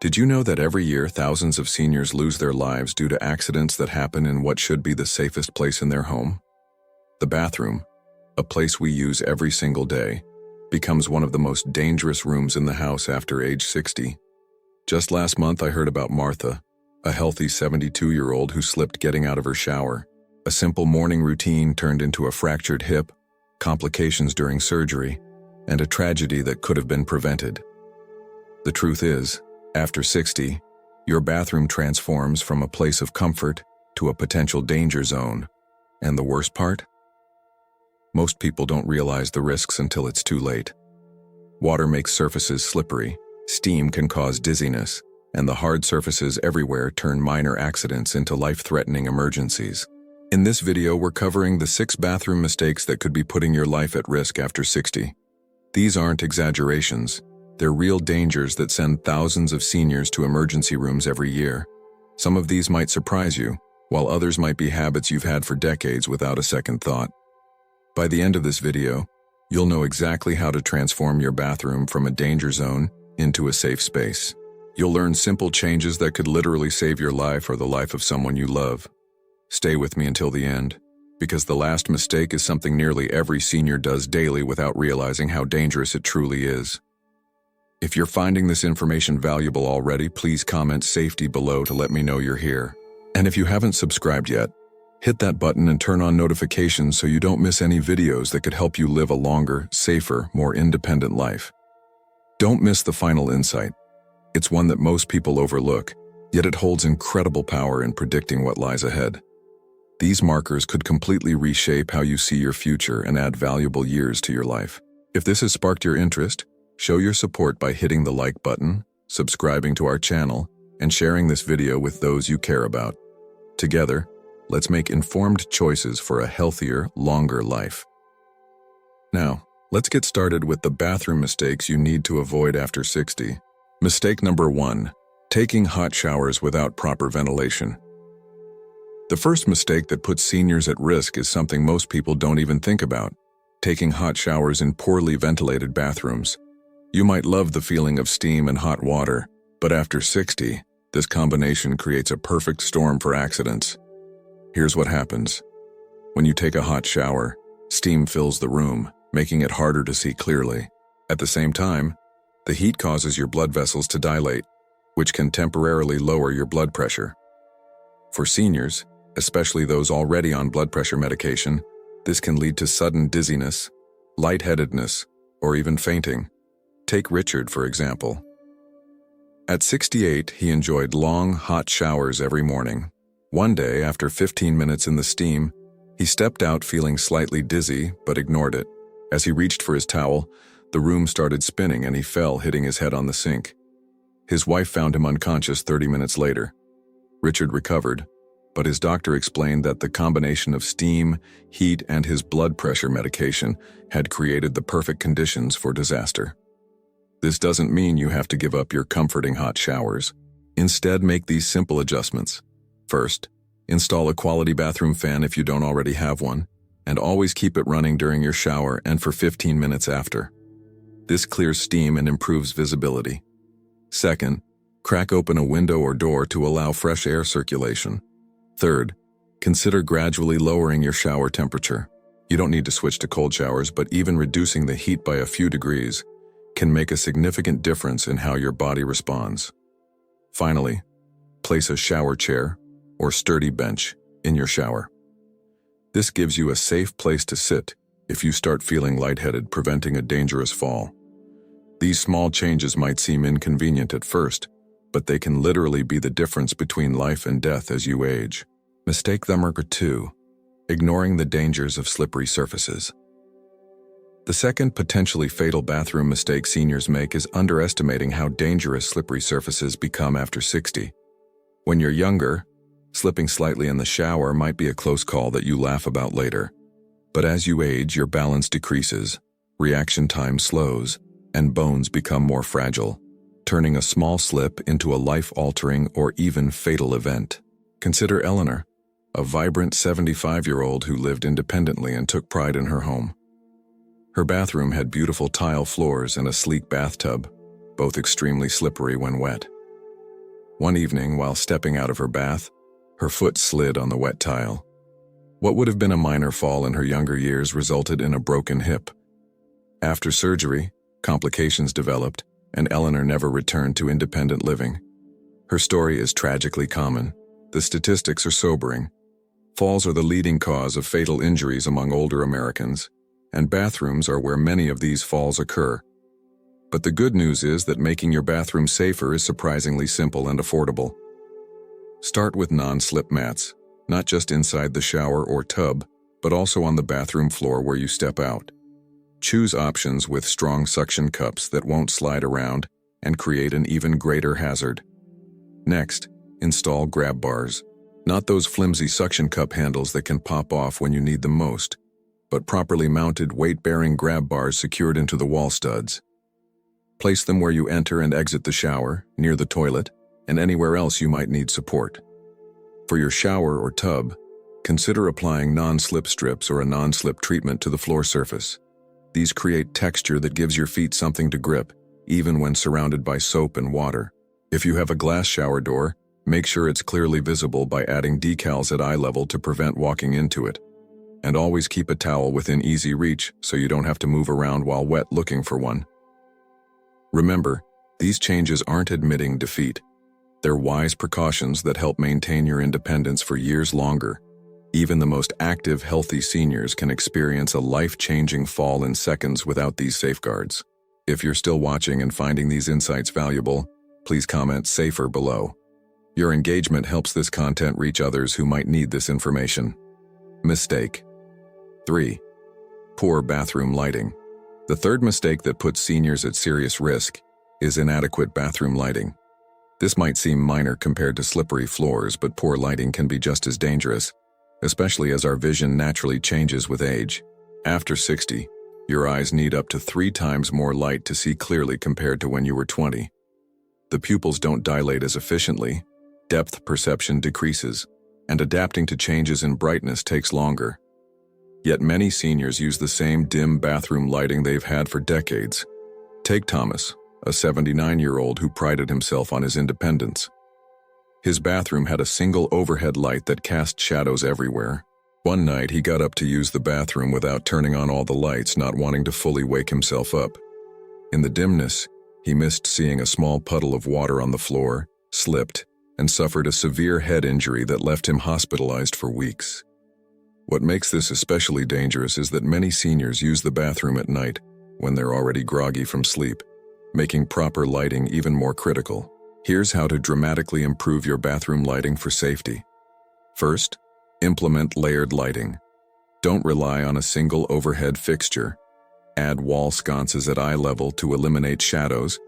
Did you know that every year thousands of seniors lose their lives due to accidents that happen in what should be the safest place in their home? The bathroom, a place we use every single day, becomes one of the most dangerous rooms in the house after age 60. Just last month I heard about Martha, a healthy 72-year-old who slipped getting out of her shower. A simple morning routine turned into a fractured hip, complications during surgery, and a tragedy that could have been prevented. The truth is, after 60, your bathroom transforms from a place of comfort to a potential danger zone. And the worst part? Most people don't realize the risks until it's too late. Water makes surfaces slippery, steam can cause dizziness, and the hard surfaces everywhere turn minor accidents into life-threatening emergencies. In this video, we're covering the 6 bathroom mistakes that could be putting your life at risk after 60. These aren't exaggerations. They're real dangers that send thousands of seniors to emergency rooms every year. Some of these might surprise you, while others might be habits you've had for decades without a second thought. By the end of this video, you'll know exactly how to transform your bathroom from a danger zone into a safe space. You'll learn simple changes that could literally save your life or the life of someone you love. Stay with me until the end, because the last mistake is something nearly every senior does daily without realizing how dangerous it truly is. If you're finding this information valuable already, please comment safety below to let me know you're here. And if you haven't subscribed yet, hit that button and turn on notifications so you don't miss any videos that could help you live a longer, safer, more independent life. Don't miss the final insight. It's one that most people overlook, yet it holds incredible power in predicting what lies ahead. These markers could completely reshape how you see your future and add valuable years to your life. If this has sparked your interest, show your support by hitting the like button, subscribing to our channel, and sharing this video with those you care about. Together, let's make informed choices for a healthier, longer life. Now, let's get started with the bathroom mistakes you need to avoid after 60. Mistake number 1, taking hot showers without proper ventilation. The first mistake that puts seniors at risk is something most people don't even think about: taking hot showers in poorly ventilated bathrooms. You might love the feeling of steam and hot water, but after 60, this combination creates a perfect storm for accidents. Here's what happens. When you take a hot shower, steam fills the room, making it harder to see clearly. At the same time, the heat causes your blood vessels to dilate, which can temporarily lower your blood pressure. For seniors, especially those already on blood pressure medication, this can lead to sudden dizziness, lightheadedness, or even fainting. Take Richard, for example. At 68, he enjoyed long, hot showers every morning. One day, after 15 minutes in the steam, he stepped out feeling slightly dizzy, but ignored it. As he reached for his towel, the room started spinning and he fell, hitting his head on the sink. His wife found him unconscious 30 minutes later. Richard recovered, but his doctor explained that the combination of steam, heat, and his blood pressure medication had created the perfect conditions for disaster. This doesn't mean you have to give up your comforting hot showers. Instead, make these simple adjustments. First, install a quality bathroom fan if you don't already have one, and always keep it running during your shower and for 15 minutes after. This clears steam and improves visibility. Second, crack open a window or door to allow fresh air circulation. Third, consider gradually lowering your shower temperature. You don't need to switch to cold showers, but even reducing the heat by a few degrees can make a significant difference in how your body responds. Finally, place a shower chair or sturdy bench in your shower. This gives you a safe place to sit if you start feeling lightheaded, preventing a dangerous fall. These small changes might seem inconvenient at first, but they can literally be the difference between life and death as you age. Mistake number 2, ignoring the dangers of slippery surfaces. The second potentially fatal bathroom mistake seniors make is underestimating how dangerous slippery surfaces become after 60. When you're younger, slipping slightly in the shower might be a close call that you laugh about later. But as you age, your balance decreases, reaction time slows, and bones become more fragile, turning a small slip into a life-altering or even fatal event. Consider Eleanor, a vibrant 75-year-old who lived independently and took pride in her home. Her bathroom had beautiful tile floors and a sleek bathtub, both extremely slippery when wet. One evening, while stepping out of her bath, her foot slid on the wet tile. What would have been a minor fall in her younger years resulted in a broken hip. After surgery, complications developed, and Eleanor never returned to independent living. Her story is tragically common. The statistics are sobering. Falls are the leading cause of fatal injuries among older Americans, and bathrooms are where many of these falls occur. But the good news is that making your bathroom safer is surprisingly simple and affordable. Start with non-slip mats, not just inside the shower or tub, but also on the bathroom floor where you step out. Choose options with strong suction cups that won't slide around and create an even greater hazard. Next, install grab bars. Not those flimsy suction cup handles that can pop off when you need them most, but properly mounted weight-bearing grab bars secured into the wall studs. Place them where you enter and exit the shower, near the toilet, and anywhere else you might need support. For your shower or tub, consider applying non-slip strips or a non-slip treatment to the floor surface. These create texture that gives your feet something to grip, even when surrounded by soap and water. If you have a glass shower door, make sure it's clearly visible by adding decals at eye level to prevent walking into it. And always keep a towel within easy reach so you don't have to move around while wet looking for one. Remember, these changes aren't admitting defeat. They're wise precautions that help maintain your independence for years longer. Even the most active, healthy seniors can experience a life-changing fall in seconds without these safeguards. If you're still watching and finding these insights valuable, please comment "safer" below. Your engagement helps this content reach others who might need this information. Mistake 3. Poor bathroom lighting. The third mistake that puts seniors at serious risk is inadequate bathroom lighting. This might seem minor compared to slippery floors, but poor lighting can be just as dangerous, especially as our vision naturally changes with age. After 60, your eyes need up to 3 times more light to see clearly compared to when you were 20. The pupils don't dilate as efficiently, depth perception decreases, and adapting to changes in brightness takes longer. Yet many seniors use the same dim bathroom lighting they've had for decades. Take Thomas, a 79-year-old who prided himself on his independence. His bathroom had a single overhead light that cast shadows everywhere. One night he got up to use the bathroom without turning on all the lights, not wanting to fully wake himself up. In the dimness, he missed seeing a small puddle of water on the floor, slipped, and suffered a severe head injury that left him hospitalized for weeks. What makes this especially dangerous is that many seniors use the bathroom at night when they're already groggy from sleep, making proper lighting even more critical. Here's how to dramatically improve your bathroom lighting for safety. First, implement layered lighting. Don't rely on a single overhead fixture. Add wall sconces at eye level to eliminate shadows,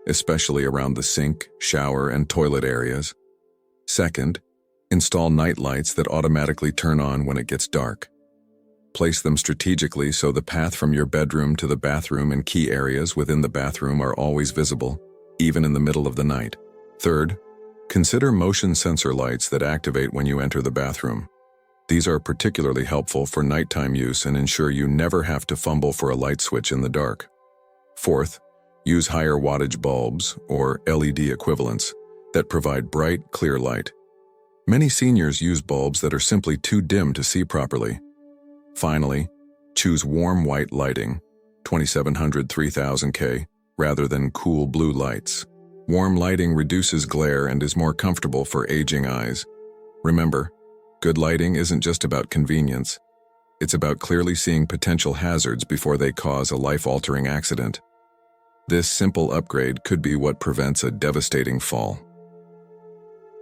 especially around the sink, shower, and toilet areas. Second, install night lights that automatically turn on when it gets dark. Place them strategically so the path from your bedroom to the bathroom and key areas within the bathroom are always visible, even in the middle of the night. Third, consider motion sensor lights that activate when you enter the bathroom. These are particularly helpful for nighttime use and ensure you never have to fumble for a light switch in the dark. Fourth, use higher wattage bulbs, or LED equivalents, that provide bright, clear light. Many seniors use bulbs that are simply too dim to see properly. Finally, choose warm white lighting, 2700-3000K, rather than cool blue lights. Warm lighting reduces glare and is more comfortable for aging eyes. Remember, good lighting isn't just about convenience. It's about clearly seeing potential hazards before they cause a life-altering accident. This simple upgrade could be what prevents a devastating fall.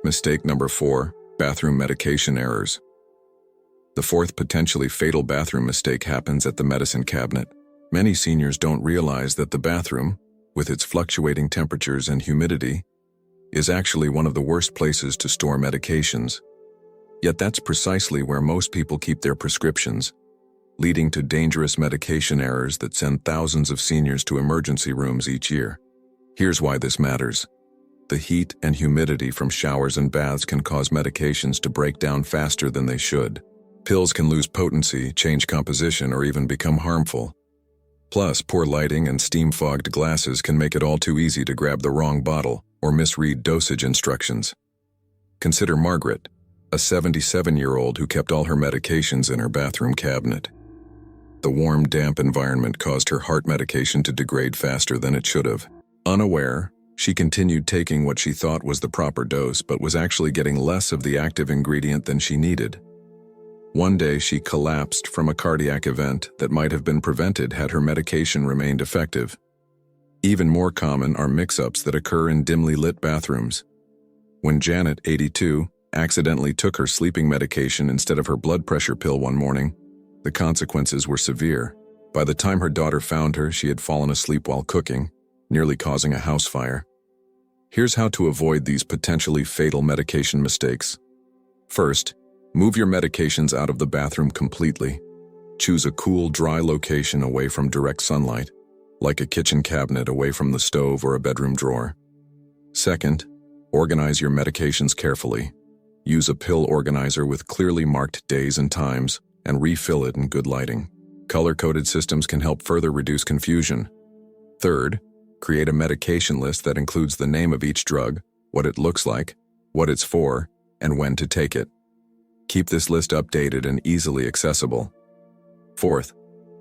Mistake number 4, bathroom medication errors. The fourth potentially fatal bathroom mistake happens at the medicine cabinet. Many seniors don't realize that the bathroom, with its fluctuating temperatures and humidity, is actually one of the worst places to store medications. Yet that's precisely where most people keep their prescriptions, leading to dangerous medication errors that send thousands of seniors to emergency rooms each year. Here's why this matters. The heat and humidity from showers and baths can cause medications to break down faster than they should. Pills can lose potency, change composition, or even become harmful. Plus, poor lighting and steam-fogged glasses can make it all too easy to grab the wrong bottle or misread dosage instructions. Consider Margaret, a 77-year-old who kept all her medications in her bathroom cabinet. The warm, damp environment caused her heart medication to degrade faster than it should have. Unaware, she continued taking what she thought was the proper dose but was actually getting less of the active ingredient than she needed. One day she collapsed from a cardiac event that might have been prevented had her medication remained effective. Even more common are mix-ups that occur in dimly lit bathrooms. When Janet, 82, accidentally took her sleeping medication instead of her blood pressure pill one morning, the consequences were severe. By the time her daughter found her, she had fallen asleep while cooking, nearly causing a house fire. Here's how to avoid these potentially fatal medication mistakes. First, move your medications out of the bathroom completely. Choose a cool, dry location away from direct sunlight, like a kitchen cabinet away from the stove or a bedroom drawer. Second, organize your medications carefully. Use a pill organizer with clearly marked days and times, and refill it in good lighting. Color-coded systems can help further reduce confusion. Third, create a medication list that includes the name of each drug, what it looks like, what it's for, and when to take it. Keep this list updated and easily accessible. Fourth,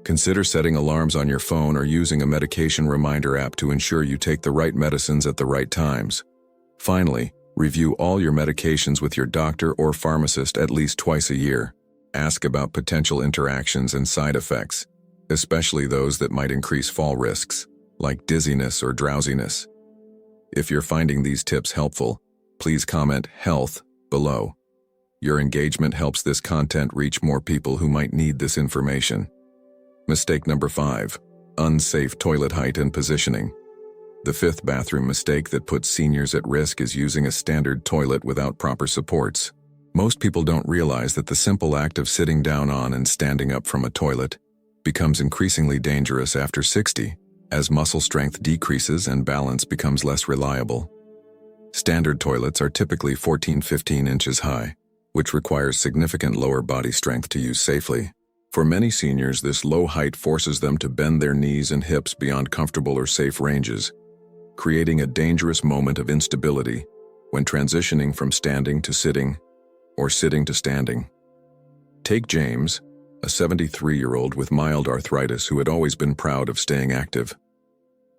consider setting alarms on your phone or using a medication reminder app to ensure you take the right medicines at the right times. Finally, review all your medications with your doctor or pharmacist at least twice a year. Ask about potential interactions and side effects, especially those that might increase fall risks, like dizziness or drowsiness. If you're finding these tips helpful, please comment "health" below. Your engagement helps this content reach more people who might need this information. Mistake number 5, unsafe toilet height and positioning. The fifth bathroom mistake that puts seniors at risk is using a standard toilet without proper supports. Most people don't realize that the simple act of sitting down on and standing up from a toilet becomes increasingly dangerous after 60, as muscle strength decreases and balance becomes less reliable. Standard toilets are typically 14-15 inches high, which requires significant lower body strength to use safely. For many seniors, this low height forces them to bend their knees and hips beyond comfortable or safe ranges, creating a dangerous moment of instability when transitioning from standing to sitting or sitting to standing. Take James, a 73-year-old with mild arthritis who had always been proud of staying active.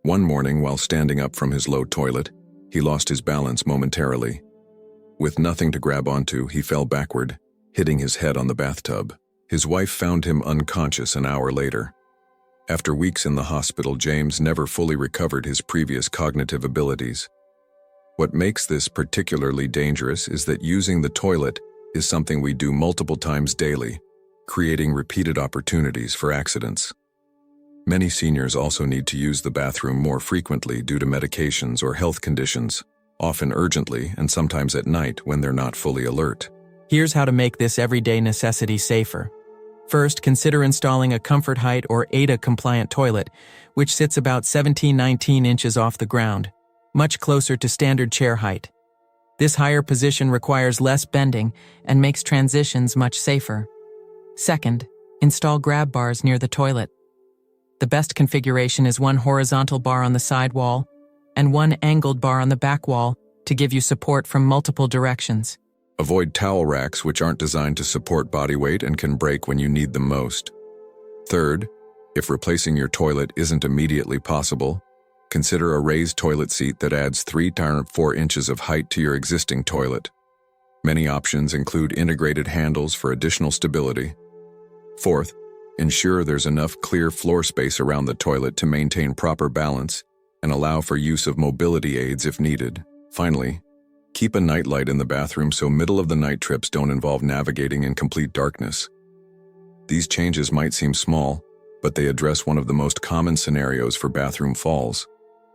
One morning, while standing up from his low toilet, he lost his balance momentarily. With nothing to grab onto, he fell backward, hitting his head on the bathtub. His wife found him unconscious an hour later. After weeks in the hospital, James never fully recovered his previous cognitive abilities. What makes this particularly dangerous is that using the toilet is something we do multiple times daily, creating repeated opportunities for accidents. Many seniors also need to use the bathroom more frequently due to medications or health conditions, often urgently and sometimes at night when they're not fully alert. Here's how to make this everyday necessity safer. First, consider installing a Comfort Height or ADA-compliant toilet, which sits about 17-19 inches off the ground, much closer to standard chair height. This higher position requires less bending and makes transitions much safer. Second, install grab bars near the toilet. The best configuration is one horizontal bar on the side wall and one angled bar on the back wall to give you support from multiple directions. Avoid towel racks which aren't designed to support body weight and can break when you need them most. Third, if replacing your toilet isn't immediately possible, consider a raised toilet seat that adds 3 to 4 inches of height to your existing toilet. Many options include integrated handles for additional stability. Fourth, ensure there's enough clear floor space around the toilet to maintain proper balance and allow for use of mobility aids if needed. Finally, keep a nightlight in the bathroom so middle-of-the-night trips don't involve navigating in complete darkness. These changes might seem small, but they address one of the most common scenarios for bathroom falls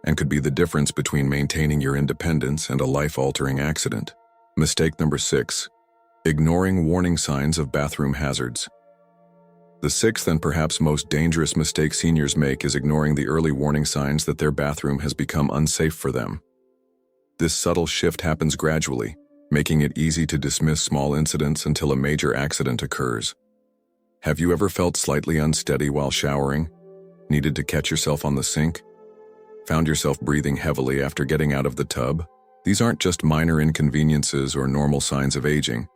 and could be the difference between maintaining your independence and a life-altering accident. Mistake number 6, ignoring warning signs of bathroom hazards. The sixth and perhaps most dangerous mistake seniors make is ignoring the early warning signs that their bathroom has become unsafe for them. This subtle shift happens gradually, making it easy to dismiss small incidents until a major accident occurs. Have you ever felt slightly unsteady while showering? Needed to catch yourself on the sink? Found yourself breathing heavily after getting out of the tub? These aren't just minor inconveniences or normal signs of aging.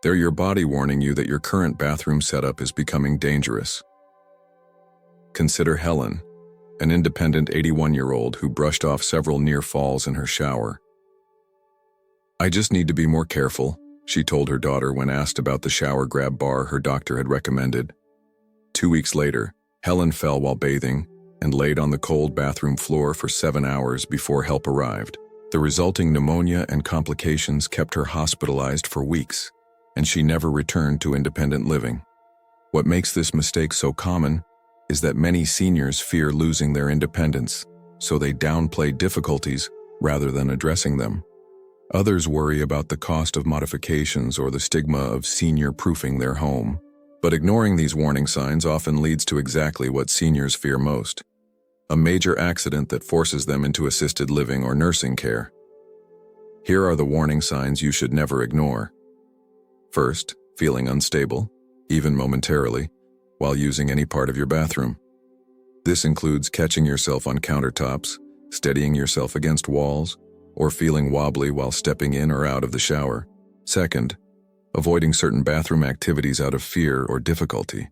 They're your body warning you that your current bathroom setup is becoming dangerous. Consider Helen, an independent 81-year-old who brushed off several near falls in her shower. "I just need to be more careful," she told her daughter when asked about the shower grab bar her doctor had recommended. 2 weeks later, Helen fell while bathing and laid on the cold bathroom floor for 7 hours before help arrived. The resulting pneumonia and complications kept her hospitalized for weeks, and she never returned to independent living. What makes this mistake so common is that many seniors fear losing their independence, so they downplay difficulties rather than addressing them. Others worry about the cost of modifications or the stigma of senior-proofing their home. But ignoring these warning signs often leads to exactly what seniors fear most: a major accident that forces them into assisted living or nursing care. Here are the warning signs you should never ignore. First, feeling unstable, even momentarily, while using any part of your bathroom. This includes catching yourself on countertops, steadying yourself against walls, or feeling wobbly while stepping in or out of the shower. Second, avoiding certain bathroom activities out of fear or difficulty.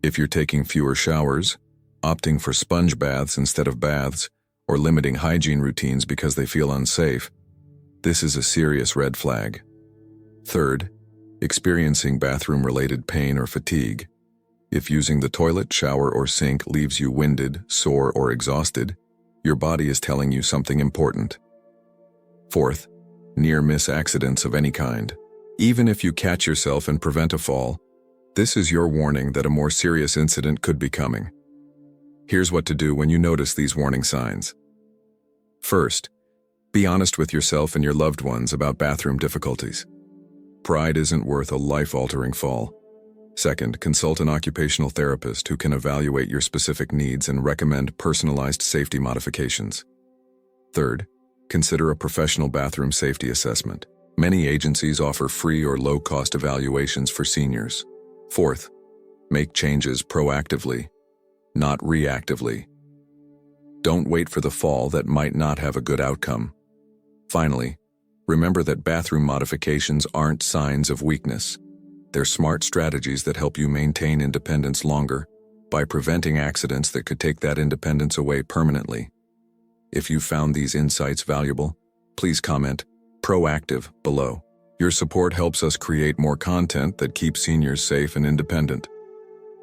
If you're taking fewer showers, opting for sponge baths instead of baths, or limiting hygiene routines because they feel unsafe, this is a serious red flag. Third, experiencing bathroom-related pain or fatigue. If using the toilet, shower, or sink leaves you winded, sore, or exhausted, your body is telling you something important. Fourth, near-miss accidents of any kind. Even if you catch yourself and prevent a fall, this is your warning that a more serious incident could be coming. Here's what to do when you notice these warning signs. First, be honest with yourself and your loved ones about bathroom difficulties. Pride isn't worth a life-altering fall. Second, consult an occupational therapist who can evaluate your specific needs and recommend personalized safety modifications. Third, consider a professional bathroom safety assessment. Many agencies offer free or low-cost evaluations for seniors. Fourth, make changes proactively, not reactively. Don't wait for the fall that might not have a good outcome. Finally, remember that bathroom modifications aren't signs of weakness. They're smart strategies that help you maintain independence longer by preventing accidents that could take that independence away permanently. If you found these insights valuable, please comment "proactive" below. Your support helps us create more content that keeps seniors safe and independent.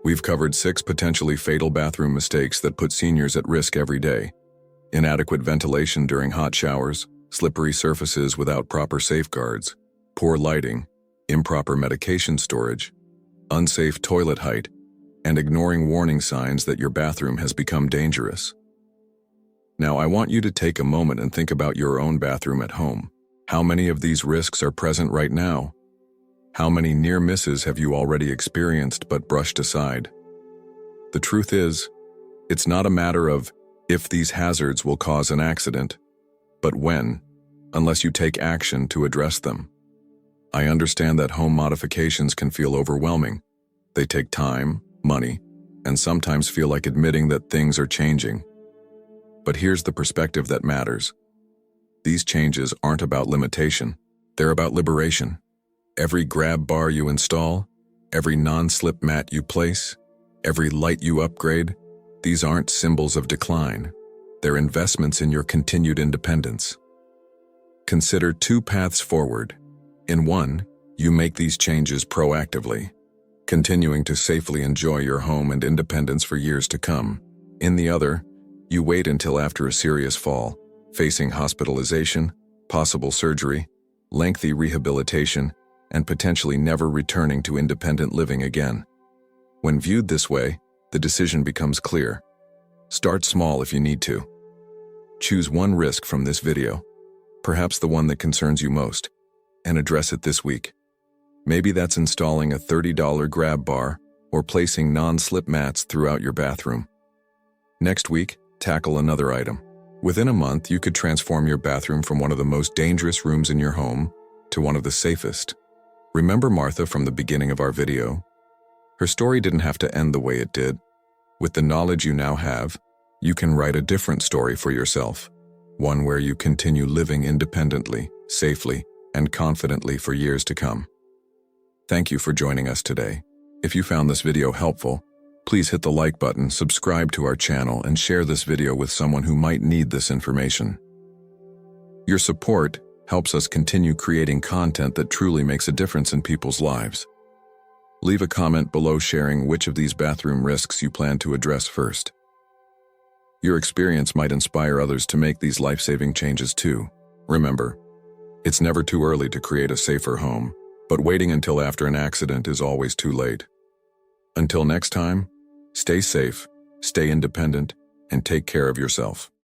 We've covered 6 potentially fatal bathroom mistakes that put seniors at risk every day: inadequate ventilation during hot showers, slippery surfaces without proper safeguards, poor lighting, improper medication storage, unsafe toilet height, and ignoring warning signs that your bathroom has become dangerous. Now, I want you to take a moment and think about your own bathroom at home. How many of these risks are present right now? How many near misses have you already experienced but brushed aside? The truth is, it's not a matter of if these hazards will cause an accident, but when, unless you take action to address them. I understand that home modifications can feel overwhelming. They take time, money, and sometimes feel like admitting that things are changing. But here's the perspective that matters. These changes aren't about limitation. They're about liberation. Every grab bar you install, every non-slip mat you place, every light you upgrade, these aren't symbols of decline. They're investments in your continued independence. Consider 2 paths forward. In one, you make these changes proactively, continuing to safely enjoy your home and independence for years to come. In the other, you wait until after a serious fall, facing hospitalization, possible surgery, lengthy rehabilitation, and potentially never returning to independent living again. When viewed this way, the decision becomes clear. Start small if you need to. Choose one risk from this video, perhaps the one that concerns you most, and address it this week. Maybe that's installing a $30 grab bar or placing non-slip mats throughout your bathroom. Next week, tackle another item. Within a month, you could transform your bathroom from one of the most dangerous rooms in your home to one of the safest. Remember Martha from the beginning of our video? Her story didn't have to end the way it did. With the knowledge you now have, you can write a different story for yourself, one where you continue living independently, safely, and confidently for years to come. Thank you for joining us today. If you found this video helpful, please hit the like button, subscribe to our channel, and share this video with someone who might need this information. Your support helps us continue creating content that truly makes a difference in people's lives. Leave a comment below sharing which of these bathroom risks you plan to address first. Your experience might inspire others to make these life-saving changes too. Remember, it's never too early to create a safer home, but waiting until after an accident is always too late. Until next time, stay safe, stay independent, and take care of yourself.